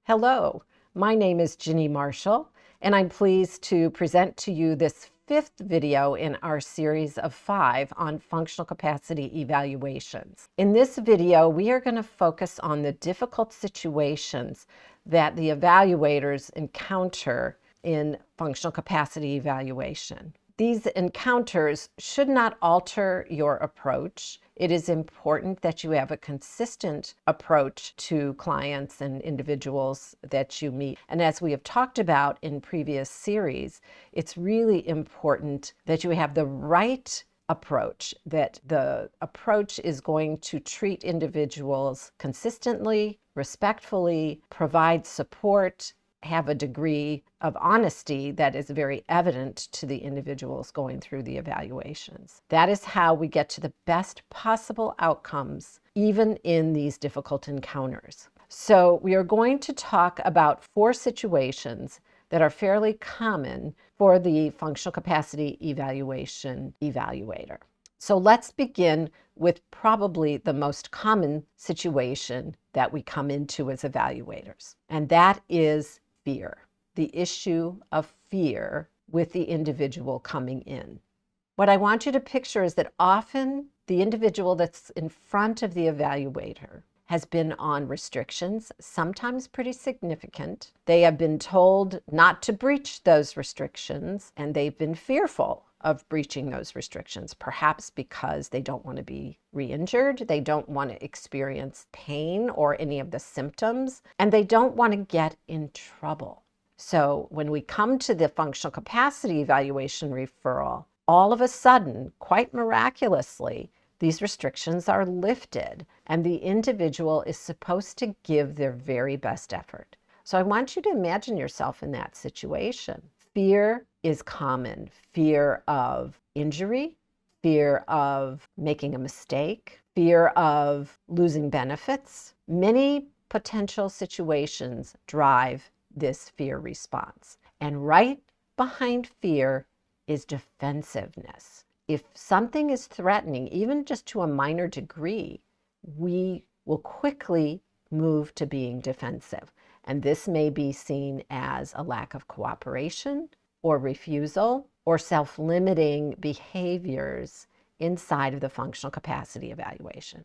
Hello, my name is Ginnie Marshall, and I'm pleased to present to you this fifth video in our series of 5 on functional capacity evaluations. In this video, we are going to focus on the difficult situations that the evaluators encounter in functional capacity evaluation. These encounters should not alter your approach. It is important that you have a consistent approach to clients and individuals that you meet. And as we have talked about in previous series, it's really important that you have the right approach, that the approach is going to treat individuals consistently, respectfully, provide support, have a degree of honesty that is very evident to the individuals going through the evaluations. That is how we get to the best possible outcomes, even in these difficult encounters. So we are going to talk about 4 situations that are fairly common for the functional capacity evaluation evaluator. So let's begin with probably the most common situation that we come into as evaluators, and that is fear, the issue of fear with the individual coming in. What I want you to picture is that often the individual that's in front of the evaluator has been on restrictions, sometimes pretty significant. They have been told not to breach those restrictions, and they've been fearful of breaching those restrictions, perhaps because they don't want to be re-injured, they don't want to experience pain or any of the symptoms, and they don't want to get in trouble. So when we come to the functional capacity evaluation referral, all of a sudden, quite miraculously, these restrictions are lifted, and the individual is supposed to give their very best effort. So I want you to imagine yourself in that situation. Fear is common. Fear of injury, fear of making a mistake, fear of losing benefits. Many potential situations drive this fear response. And right behind fear is defensiveness. If something is threatening, even just to a minor degree, we will quickly move to being defensive. And this may be seen as a lack of cooperation or refusal or self-limiting behaviors inside of the functional capacity evaluation.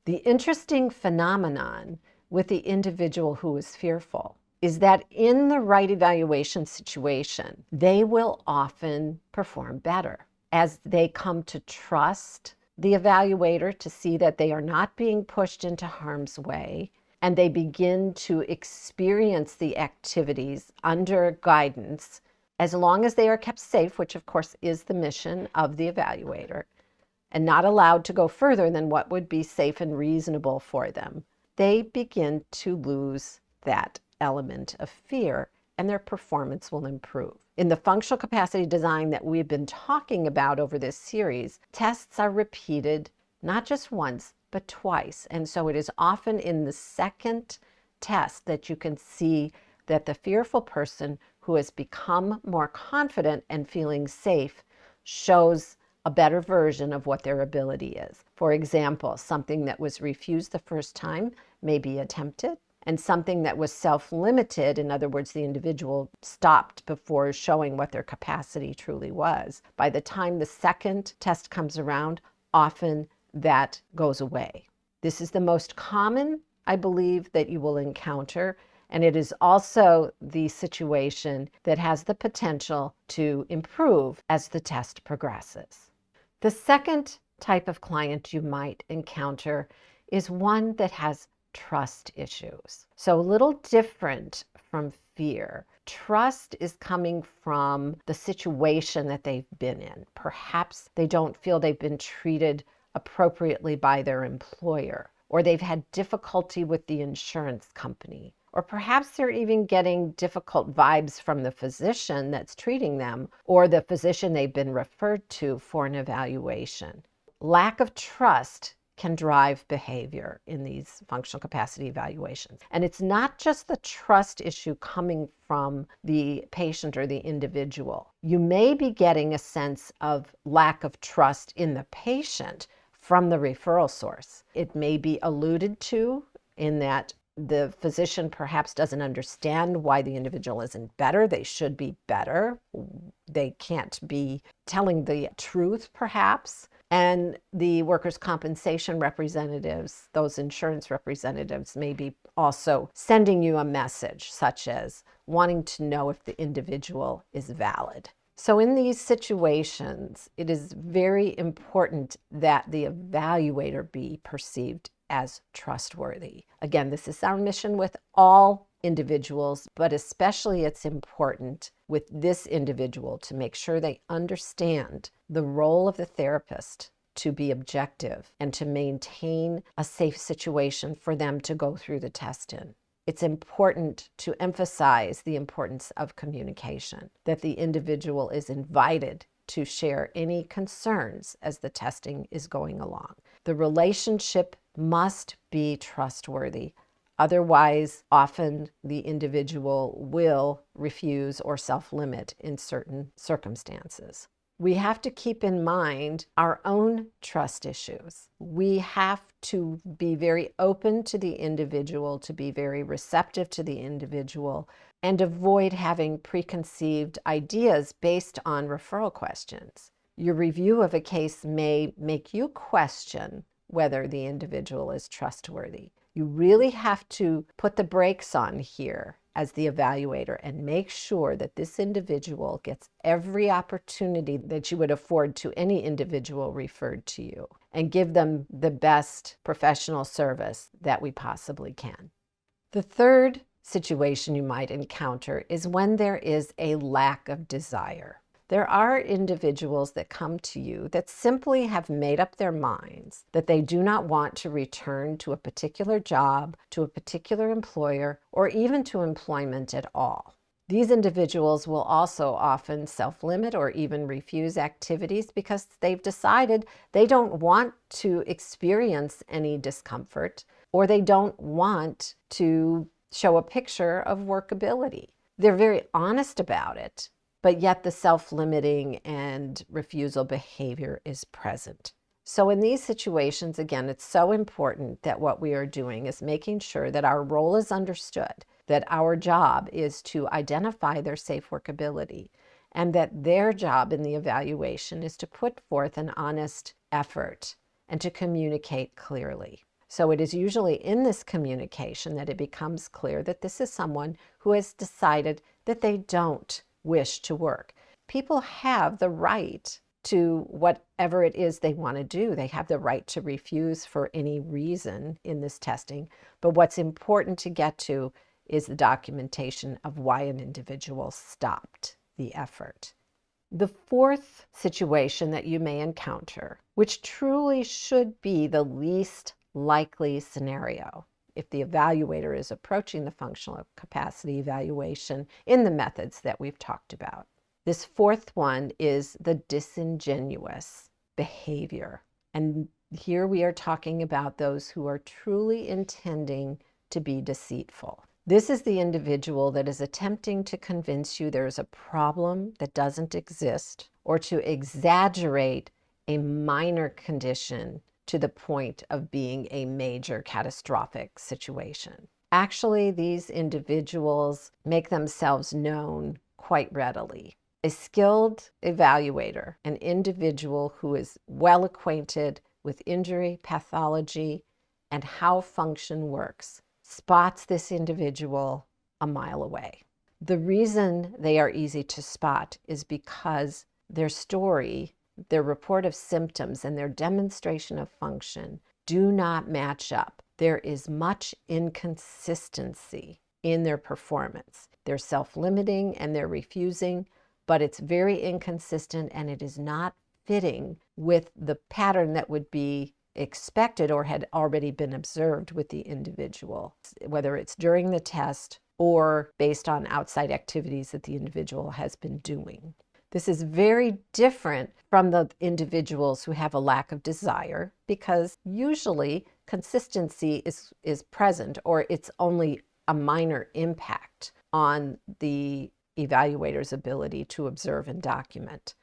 The interesting phenomenon with the individual who is fearful is that in the right evaluation situation, they will often perform better as they come to trust the evaluator, to see that they are not being pushed into harm's way, and they begin to experience the activities under guidance as long as they are kept safe, which of course is the mission of the evaluator, and not allowed to go further than what would be safe and reasonable for them. They begin to lose that element of fear, and their performance will improve. In the functional capacity design that we've been talking about over this series, tests are repeated not just once, but twice. And so it is often in the second test that you can see that the fearful person who has become more confident and feeling safe shows a better version of what their ability is. For example, something that was refused the first time may be attempted, and something that was self-limited, in other words, the individual stopped before showing what their capacity truly was. By the time the second test comes around, often that goes away. This is the most common, I believe, that you will encounter, and it is also the situation that has the potential to improve as the test progresses. The second type of client you might encounter is one that has trust issues. So a little different from fear. Trust is coming from the situation that they've been in. Perhaps they don't feel they've been treated appropriately by their employer, or they've had difficulty with the insurance company, or perhaps they're even getting difficult vibes from the physician that's treating them, or the physician they've been referred to for an evaluation. Lack of trust can drive behavior in these functional capacity evaluations. And it's not just the trust issue coming from the patient or the individual. You may be getting a sense of lack of trust in the patient from the referral source. It may be alluded to in that the physician perhaps doesn't understand why the individual isn't better. They should be better. They can't be telling the truth, perhaps. And the workers' compensation representatives, those insurance representatives, may be also sending you a message, such as wanting to know if the individual is valid. So in these situations, it is very important that the evaluator be perceived as trustworthy. Again, this is our mission with all individuals, but especially it's important with this individual to make sure they understand the role of the therapist to be objective and to maintain a safe situation for them to go through the test in. It's important to emphasize the importance of communication, that the individual is invited to share any concerns as the testing is going along. The relationship must be trustworthy. Otherwise, often the individual will refuse or self-limit in certain circumstances. We have to keep in mind our own trust issues. We have to be very open to the individual, to be very receptive to the individual, and avoid having preconceived ideas based on referral questions. Your review of a case may make you question whether the individual is trustworthy. You really have to put the brakes on here as the evaluator and make sure that this individual gets every opportunity that you would afford to any individual referred to you, and give them the best professional service that we possibly can. The third situation you might encounter is when there is a lack of desire. There are individuals that come to you that simply have made up their minds that they do not want to return to a particular job, to a particular employer, or even to employment at all. These individuals will also often self-limit or even refuse activities because they've decided they don't want to experience any discomfort, or they don't want to show a picture of workability. They're very honest about it, but yet the self-limiting and refusal behavior is present. So in these situations, again, it's so important that what we are doing is making sure that our role is understood, that our job is to identify their safe workability, and that their job in the evaluation is to put forth an honest effort and to communicate clearly. So it is usually in this communication that it becomes clear that this is someone who has decided that they don't wish to work. People have the right to whatever it is they want to do. They have the right to refuse for any reason in this testing. But what's important to get to is the documentation of why an individual stopped the effort. The fourth situation that you may encounter, which truly should be the least likely scenario, if the evaluator is approaching the functional capacity evaluation in the methods that we've talked about. This fourth one is the disingenuous behavior. And here we are talking about those who are truly intending to be deceitful. This is the individual that is attempting to convince you there is a problem that doesn't exist, or to exaggerate a minor condition to the point of being a major catastrophic situation. Actually, these individuals make themselves known quite readily. A skilled evaluator, an individual who is well acquainted with injury, pathology, and how function works, spots this individual a mile away. The reason they are easy to spot is because their story, their report of symptoms, and their demonstration of function do not match up. There is much inconsistency in their performance. They're self-limiting and they're refusing, but it's very inconsistent and it is not fitting with the pattern that would be expected or had already been observed with the individual, whether it's during the test or based on outside activities that the individual has been doing. This is very different from the individuals who have a lack of desire, because usually consistency is present, or it's only a minor impact on the evaluator's ability to observe and document.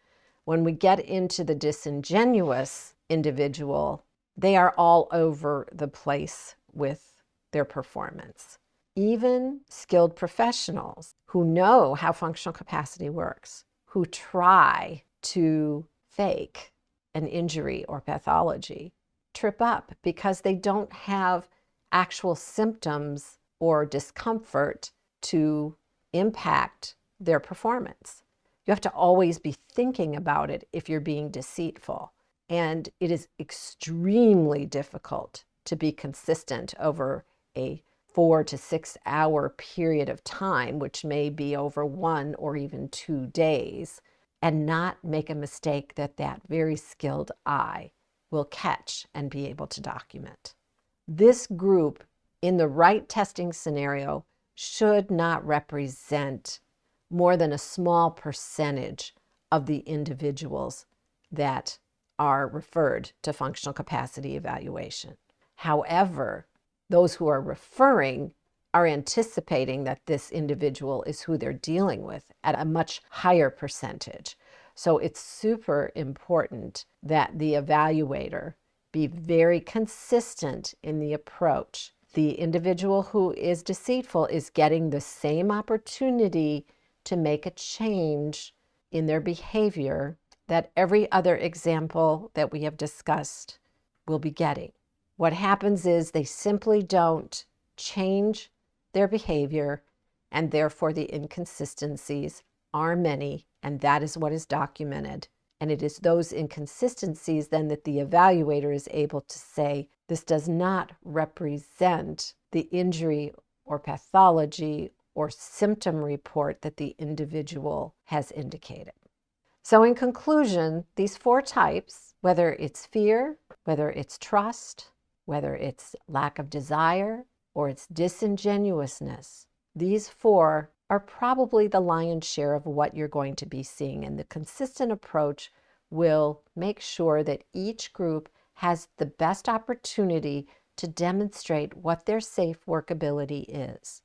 When we get into the disingenuous individual, they are all over the place with their performance. Even skilled professionals who know how functional capacity works, who try to fake an injury or pathology, trip up because they don't have actual symptoms or discomfort to impact their performance. You have to always be thinking about it if you're being deceitful. And it is extremely difficult to be consistent over a 4 to 6 hour period of time, which may be over 1 or even 2 days, and not make a mistake that that very skilled eye will catch and be able to document. This group, in the right testing scenario, should not represent more than a small percentage of the individuals that are referred to functional capacity evaluation. However, those who are referring are anticipating that this individual is who they're dealing with at a much higher percentage. So it's super important that the evaluator be very consistent in the approach. The individual who is deceitful is getting the same opportunity to make a change in their behavior that every other example that we have discussed will be getting. What happens is they simply don't change their behavior, and therefore the inconsistencies are many, and that is what is documented. And it is those inconsistencies then that the evaluator is able to say, this does not represent the injury or pathology or symptom report that the individual has indicated. So in conclusion, these 4 types, whether it's fear, whether it's trust, whether it's lack of desire, or it's disingenuousness, these 4 are probably the lion's share of what you're going to be seeing. And the consistent approach will make sure that each group has the best opportunity to demonstrate what their safe workability is.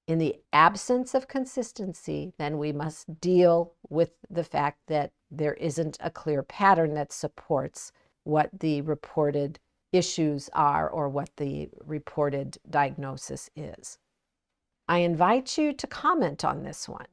In the absence of consistency, then we must deal with the fact that there isn't a clear pattern that supports what the reported issues are or what the reported diagnosis is. I invite you to comment on this one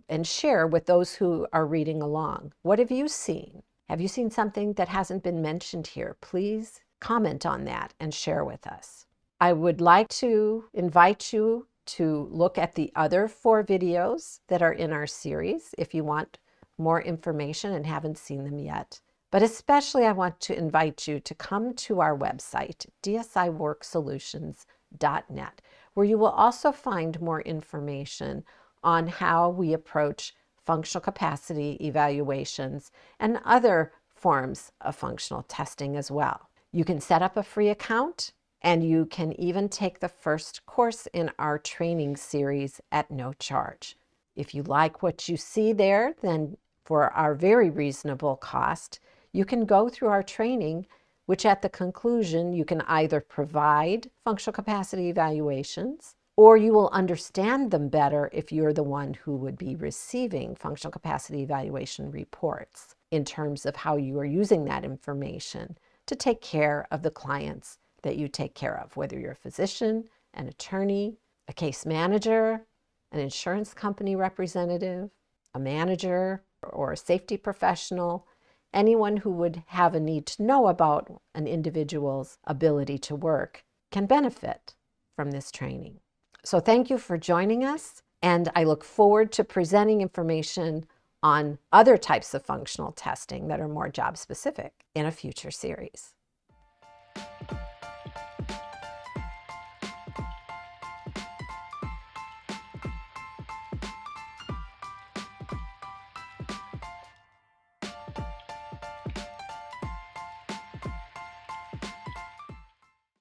and share with those who are reading along. What have you seen? Have you seen something that hasn't been mentioned here? Please comment on that and share with us. I would like to invite you to look at the other 4 videos that are in our series if you want more information and haven't seen them yet. But especially I want to invite you to come to our website, dsiworksolutions.net, where you will also find more information on how we approach functional capacity evaluations and other forms of functional testing as well. You can set up a free account, and you can even take the first course in our training series at no charge. If you like what you see there, then for our very reasonable cost, you can go through our training, which at the conclusion, you can either provide functional capacity evaluations, or you will understand them better if you're the one who would be receiving functional capacity evaluation reports in terms of how you are using that information to take care of the clients that you take care of, whether you're a physician, an attorney, a case manager, an insurance company representative, a manager, or a safety professional. Anyone who would have a need to know about an individual's ability to work can benefit from this training. So thank you for joining us, and I look forward to presenting information on other types of functional testing that are more job specific in a future series.